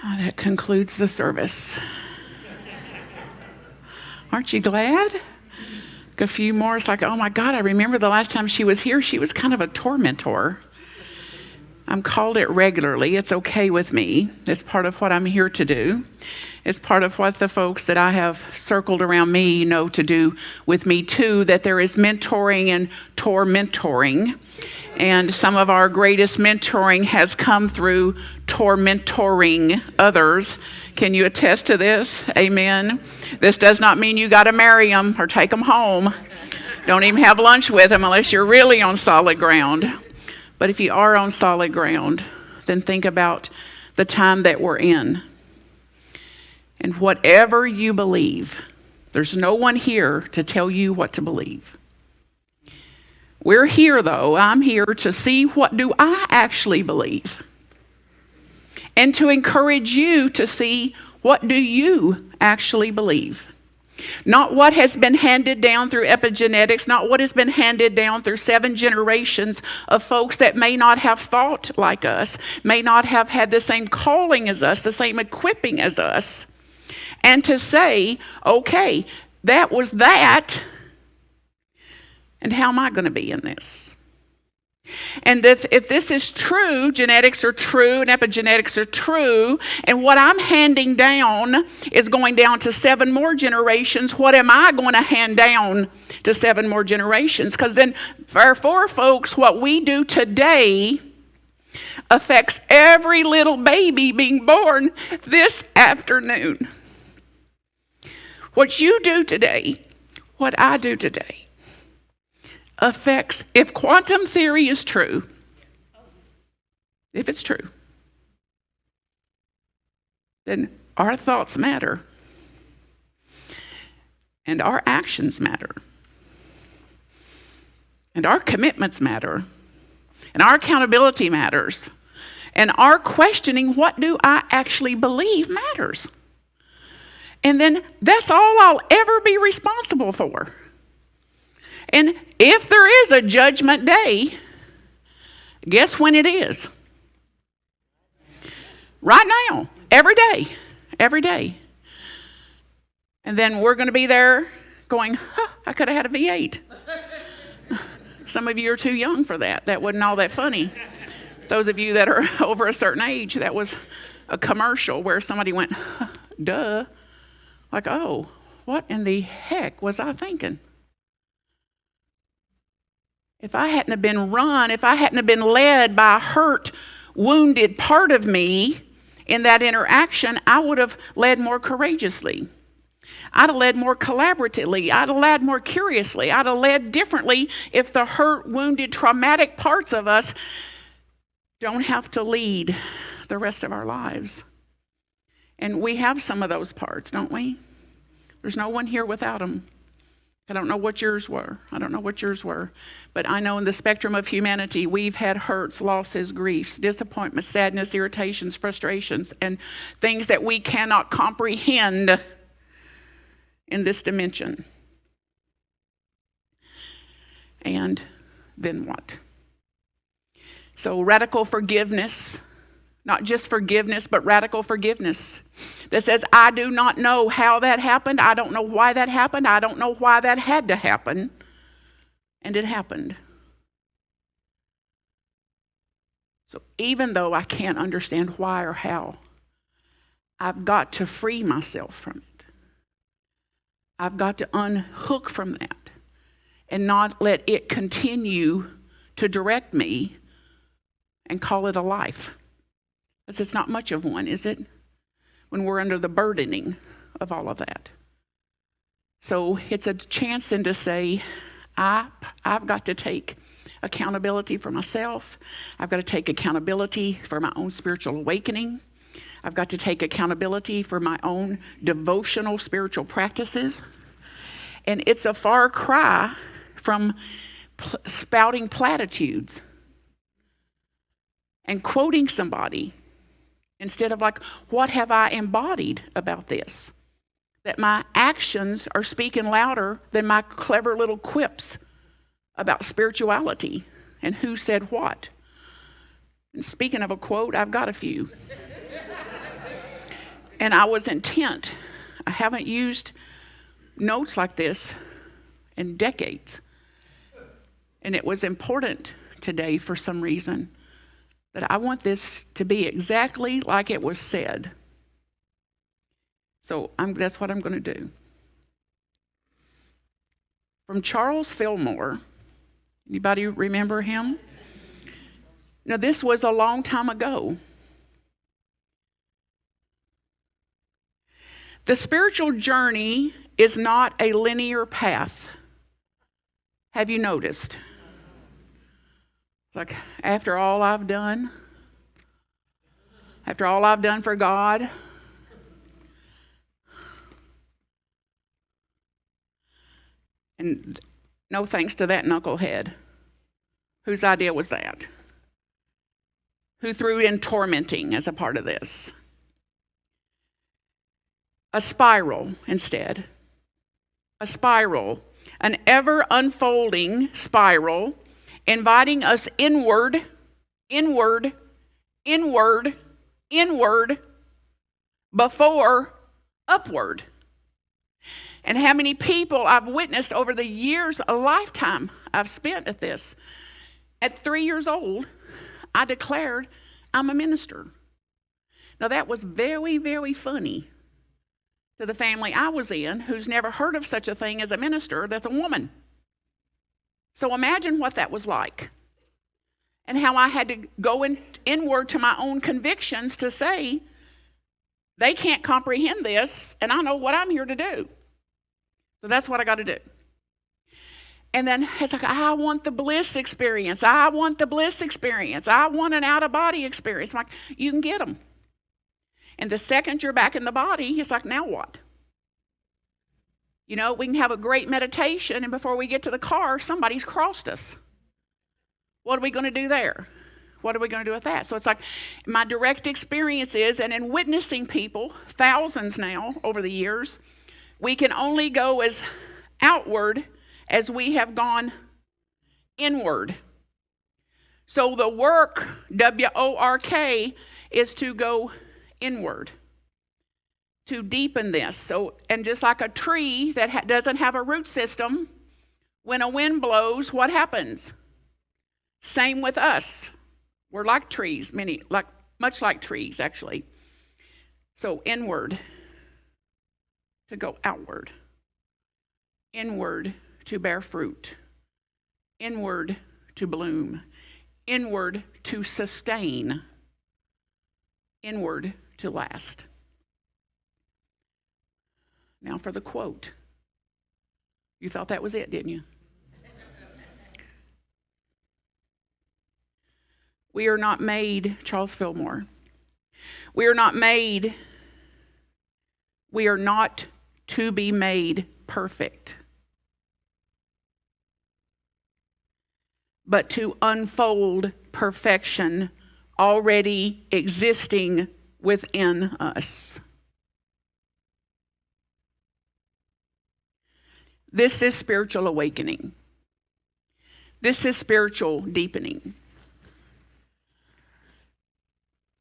Oh, that concludes the service. Aren't you glad? A few more. It's like, oh my God, I remember the last time she was here, she was kind of a tormentor. I'm called it regularly. It's okay with me. It's part of what I'm here to do. It's part of what the folks that I have circled around me know to do with me too, that there is mentoring and tormentoring. And some of our greatest mentoring has come through tormentoring others. Can you attest to this? Amen. This does not mean you got to marry them or take them home. Don't even have lunch with them unless you're really on solid ground. But if you are on solid ground, then think about the time that we're in. And whatever you believe, there's no one here to tell you what to believe. We're here, though. I'm here to see what do I actually believe. And to encourage you to see what do you actually believe. Not what has been handed down through epigenetics, not what has been handed down through 7 generations of folks that may not have thought like us, may not have had the same calling as us, the same equipping as us. And to say, okay, that was that, and how am I going to be in this? And if this is true, genetics are true and epigenetics are true, and what I'm handing down is going down to 7 more generations, what am I going to hand down to 7 more generations? Because then for folks, what we do today affects every little baby being born this afternoon. What you do today, what I do today, affects, if quantum theory is true, if it's true, then our thoughts matter, and our actions matter, and our commitments matter, and our accountability matters, and our questioning, what do I actually believe, matters. And then that's all I'll ever be responsible for. And if there is a judgment day, guess when it is? Right now, every day. And then we're going to be there going, I could have had a V8. Some of you are too young for that. That wasn't all that funny. Those of you that are over a certain age, that was a commercial where somebody went, duh. Like, oh, what in the heck was I thinking? If I hadn't have been run, if I hadn't have been led by a hurt, wounded part of me in that interaction, I would have led more courageously. I'd have led more collaboratively. I'd have led more curiously. I'd have led differently if the hurt, wounded, traumatic parts of us don't have to lead the rest of our lives. And we have some of those parts, don't we? There's no one here without them. I don't know what yours were. But I know in the spectrum of humanity, we've had hurts, losses, griefs, disappointments, sadness, irritations, frustrations, and things that we cannot comprehend in this dimension. And then what? So radical forgiveness, not just forgiveness, but radical forgiveness that says, I do not know how that happened. I don't know why that happened. I don't know why that had to happen. And it happened. So even though I can't understand why or how, I've got to free myself from it. I've got to unhook from that and not let it continue to direct me and call it a life. Because it's not much of one, is it? When we're under the burdening of all of that. So it's a chance then to say, I've got to take accountability for myself. I've got to take accountability for my own spiritual awakening. I've got to take accountability for my own devotional spiritual practices. And it's a far cry from spouting platitudes and quoting somebody instead of like, what have I embodied about this? That my actions are speaking louder than my clever little quips about spirituality and who said what. And speaking of a quote, I've got a few. And I was intent. I haven't used notes like this in decades. And it was important today for some reason that I want this to be exactly like it was said. So that's what I'm going to do. From Myrtle Fillmore. Anybody remember him? Now, this was a long time ago. The spiritual journey is not a linear path. Have you noticed? Like, after all I've done for God, and no thanks to that knucklehead. Whose idea was that? Who threw in tormenting as a part of this? A spiral instead. A spiral, an ever unfolding spiral, inviting us inward, inward, inward, inward, before upward. And how many people I've witnessed over the years, a lifetime I've spent at this. At 3 years old, I declared I'm a minister. Now that was very, very funny to the family I was in, who's never heard of such a thing as a minister that's a woman. So imagine what that was like. And how I had to go inward to my own convictions to say, they can't comprehend this, and I know what I'm here to do. So that's what I got to do. And then it's like, I want the bliss experience. I want the bliss experience. I want an out-of-body experience. I'm like, you can get them. And the second you're back in the body, it's like, now what? You know, we can have a great meditation, and before we get to the car, somebody's crossed us. What are we going to do there? What are we going to do with that? So it's like my direct experience is, and in witnessing people, thousands now over the years, we can only go as outward as we have gone inward. So the work, W-O-R-K, is to go inward, to deepen this. So, and just like a tree that doesn't have a root system, when a wind blows, what happens? Same with us. We're like trees, much like trees, actually. So inward, to go outward. Inward, to bear fruit. Inward, to bloom. Inward, to sustain. Inward, to last. Now for the quote. You thought that was it, didn't you? We are not made, Myrtle Fillmore. We are not to be made perfect, but to unfold perfection already existing within us. This is spiritual awakening. This is spiritual deepening.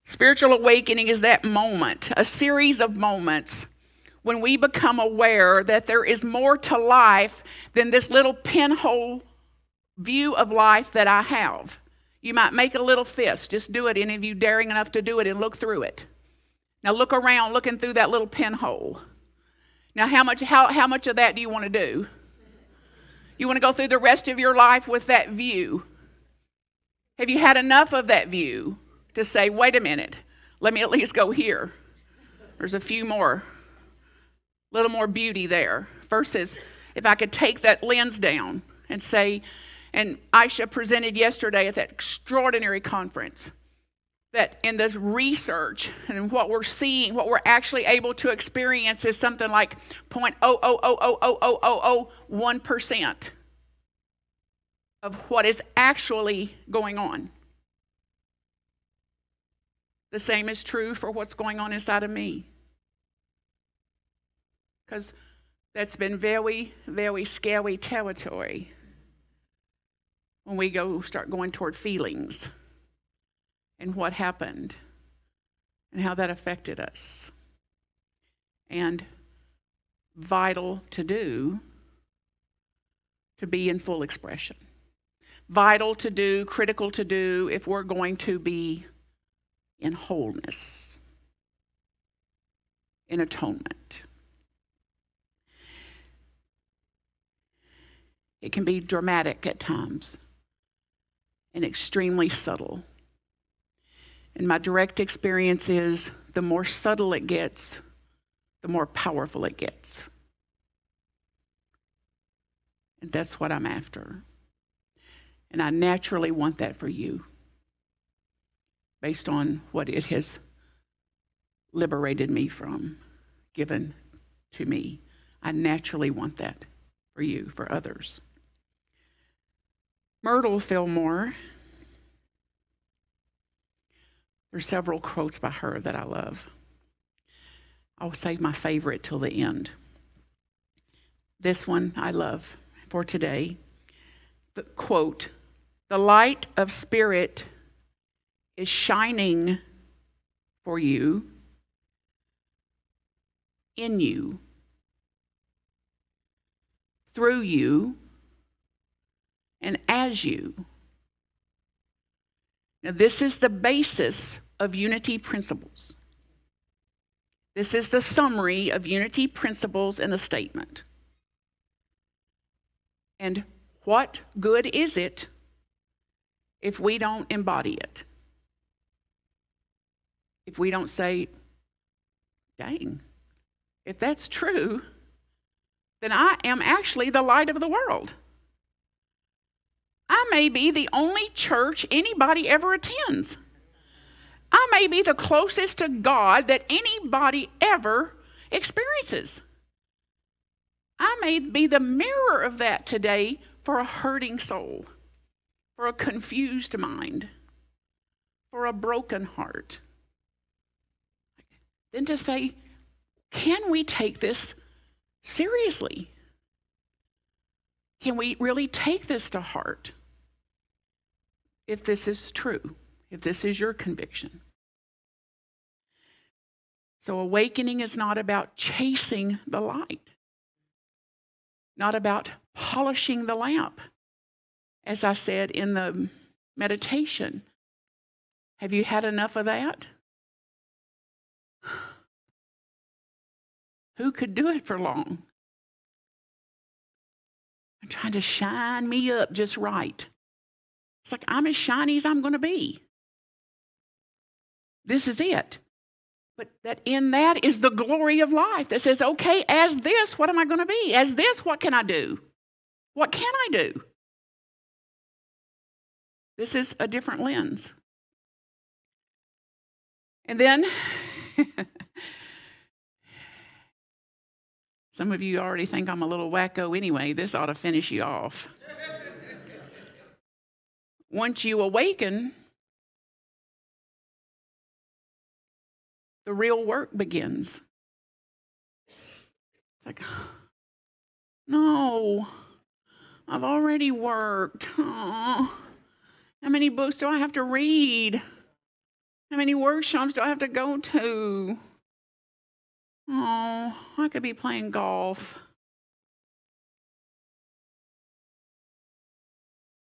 Spiritual awakening is that moment, a series of moments when we become aware that there is more to life than this little pinhole view of life that I have. You might make a little fist. Just do it, any of you daring enough to do it, and look through it. Now look around, looking through that little pinhole. Now how much of that do you want to do? You want to go through the rest of your life with that view? Have you had enough of that view to say, wait a minute, let me at least go here? There's a few more, little more beauty there. First is, if I could take that lens down and say, and Aisha presented yesterday at that extraordinary conference, that in this research and what we're seeing, what we're actually able to experience is something like 0.0000001% of what is actually going on. The same is true for what's going on inside of me. Because that's been very, very scary territory when we start going toward feelings and what happened and how that affected us. and vital to do to be in full expression. Vital to do, critical to do if we're going to be in wholeness, in atonement. It can be dramatic at times and extremely subtle. And my direct experience is the more subtle it gets, the more powerful it gets. And that's what I'm after. And I naturally want that for you, based on what it has liberated me from, given to me. I naturally want that for you, for others. Myrtle Fillmore, there's several quotes by her that I love. I'll save my favorite till the end. This one I love for today. The quote, "The light of spirit is shining for you, in you, through you, and as you." Now, this is the basis of unity principles. This is the summary of unity principles in a statement. And what good is it if we don't embody it? If we don't say, dang, if that's true, then I am actually the light of the world. I may be the only church anybody ever attends. I may be the closest to God that anybody ever experiences. I may be the mirror of that today for a hurting soul, for a confused mind, for a broken heart. Then to say, can we take this seriously? Can we really take this to heart? If this is true, if this is your conviction. So awakening is not about chasing the light, not about polishing the lamp. As I said in the meditation, have you had enough of that? Who could do it for long? I'm trying to shine me up just right. It's like I'm as shiny as I'm going to be. This is it. But that in that is the glory of life that says, okay, as this, what am I going to be? As this, what can I do? What can I do? This is a different lens. And then, some of you already think I'm a little wacko anyway. This ought to finish you off. Once you awaken, the real work begins. It's like, no, I've already worked. Oh, how many books do I have to read? How many workshops do I have to go to? Oh, I could be playing golf.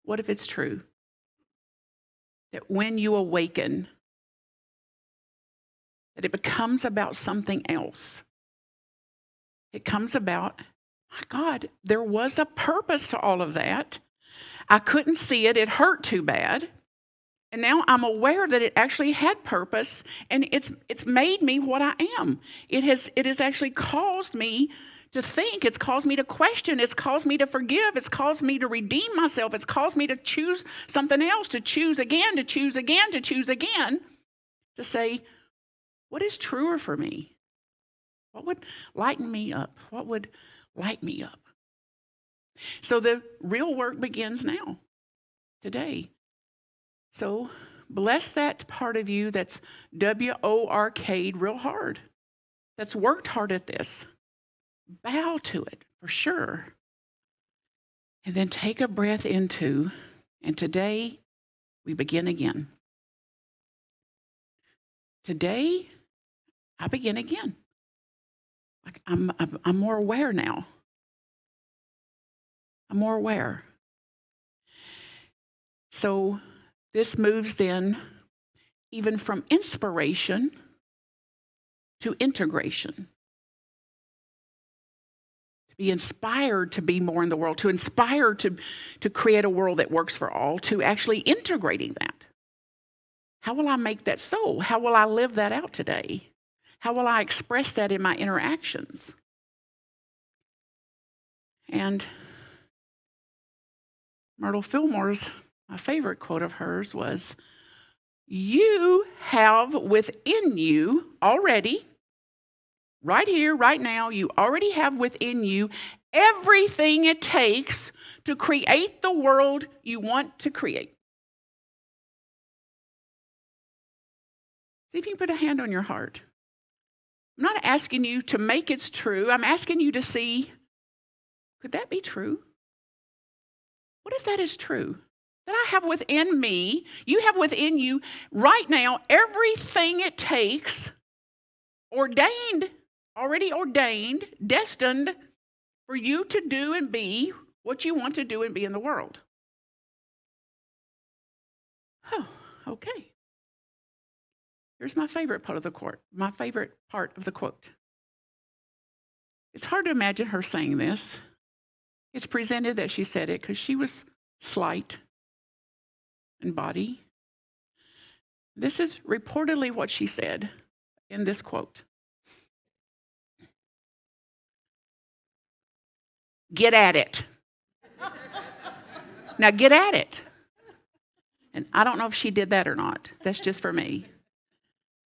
What if it's true that when you awaken, that it becomes about something else? It comes about, my God, there was a purpose to all of that. I couldn't see it. It hurt too bad. And now I'm aware that it actually had purpose, and it's made me what I am. It has actually caused me to think. It's caused me to question. It's caused me to forgive. It's caused me to redeem myself. It's caused me to choose something else, to choose again, to choose again, to choose again, to say, what is truer for me? What would lighten me up? What would light me up? So the real work begins now, today. So bless that part of you that's WORK'd real hard, that's worked hard at this. Bow to it for sure. And then take a breath into, and today we begin again. Today, I begin again. Like I'm more aware now. I'm more aware. So this moves then even from inspiration to integration. To be inspired to be more in the world, to inspire to create a world that works for all, to actually integrating that. How will I make that so? How will I live that out today? How will I express that in my interactions? And Myrtle Fillmore's, my favorite quote of hers was, you have within you already, right here, right now, you already have within you everything it takes to create the world you want to create. See if you can put a hand on your heart. I'm not asking you to make it true. I'm asking you to see, could that be true? What if that is true? That I have within me, you have within you right now everything it takes, ordained, already ordained, destined for you to do and be what you want to do and be in the world. Oh, okay. Here's my favorite part of the quote. It's hard to imagine her saying this. It's presented that she said it because she was slight in body. This is reportedly what she said in this quote. Get at it. Now get at it. And I don't know if she did that or not. That's just for me.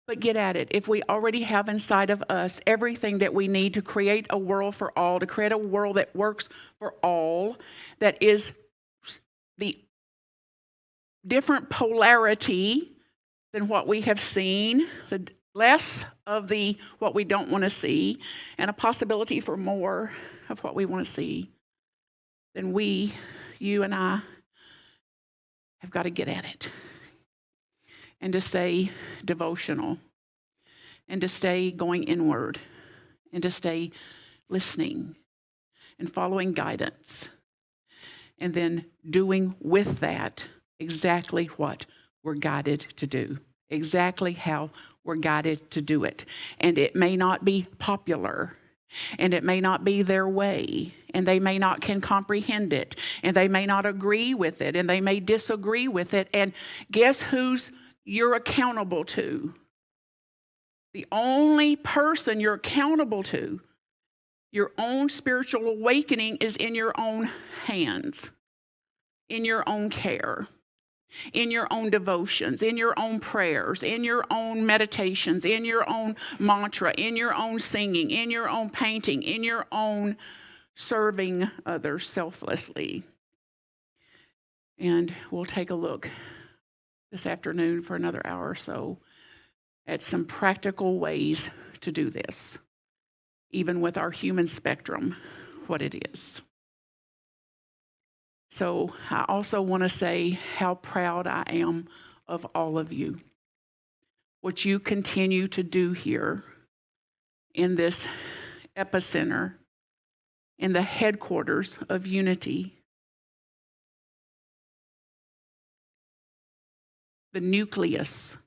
But get at it. If we already have inside of us everything that we need to create a world for all, to create a world that works for all, that is the different polarity than what we have seen, the less of the what we don't want to see, and a possibility for more of what we want to see, then we, you and I, have got to get at it. And to stay devotional, and to stay going inward, and to stay listening and following guidance, and then doing with that exactly what we're guided to do, exactly how we're guided to do it. And it may not be popular, and it may not be their way, and they may not can comprehend it, and they may not agree with it, and they may disagree with it. And guess who's you're accountable to? The only person you're accountable to, your own spiritual awakening, is in your own hands, in your own care, in your own devotions, in your own prayers, in your own meditations, in your own mantra, in your own singing, in your own painting, in your own serving others selflessly. And we'll take a look this afternoon for another hour or so at some practical ways to do this, even with our human spectrum, what it is. So I also want to say how proud I am of all of you. What you continue to do here in this epicenter, in the headquarters of unity, the nucleus.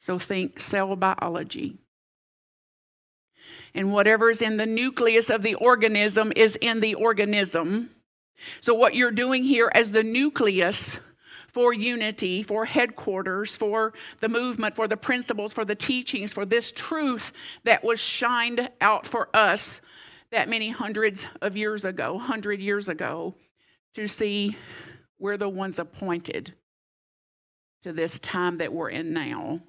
So think cell biology. And whatever's in the nucleus of the organism is in the organism. So what you're doing here as the nucleus for unity, for headquarters, for the movement, for the principles, for the teachings, for this truth that was shined out for us that many hundred years ago, to see we're the ones appointed to this time that we're in now,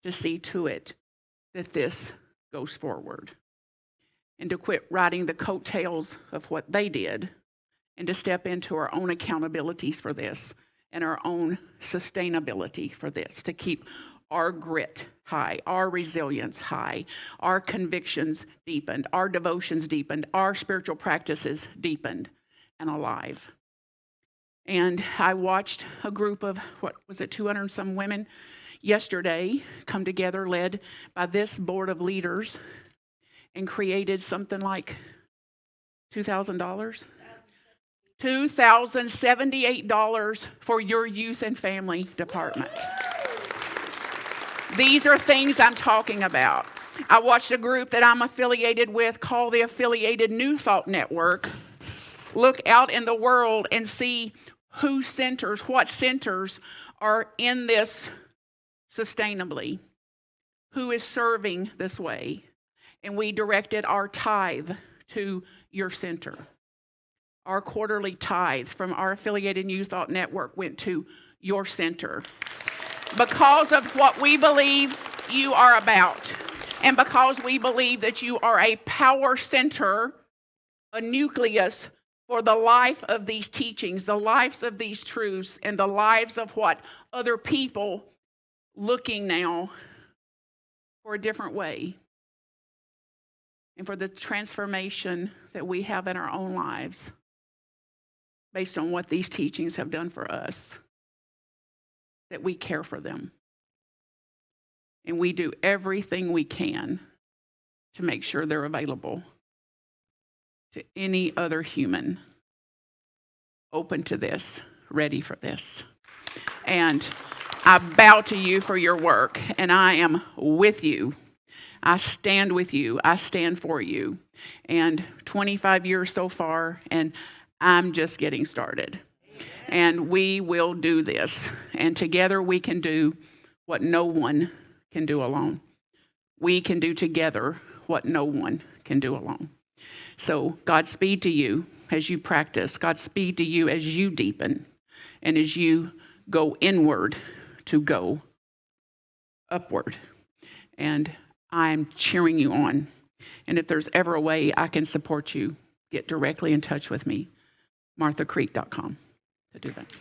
to see to it that this goes forward. And to quit riding the coattails of what they did, and to step into our own accountabilities for this and our own sustainability for this, to keep our grit high, our resilience high, our convictions deepened, our devotions deepened, our spiritual practices deepened and alive. And I watched a group of, 200 and some women yesterday come together, led by this board of leaders. and created something like $2,000? $2,078 for your youth and family department. These are things I'm talking about. I watched a group that I'm affiliated with called the Affiliated New Thought Network look out in the world and see what centers are in this sustainably, who is serving this way. And we directed our tithe to your center. Our quarterly tithe from our Affiliated New Thought Network went to your center because of what we believe you are about, and because we believe that you are a power center, a nucleus for the life of these teachings, the lives of these truths, and the lives of what other people looking now for a different way, and for the transformation that we have in our own lives based on what these teachings have done for us, that we care for them. And we do everything we can to make sure they're available to any other human open to this, ready for this. And I bow to you for your work, and I am with you. I stand with you. I stand for you. And 25 years so far, and I'm just getting started. And we will do this. And together we can do what no one can do alone. We can do together what no one can do alone. So Godspeed to you as you practice. Godspeed to you as you deepen. And as you go inward to go upward. And I'm cheering you on. And if there's ever a way I can support you, get directly in touch with me. MarthaCreek.com to do that.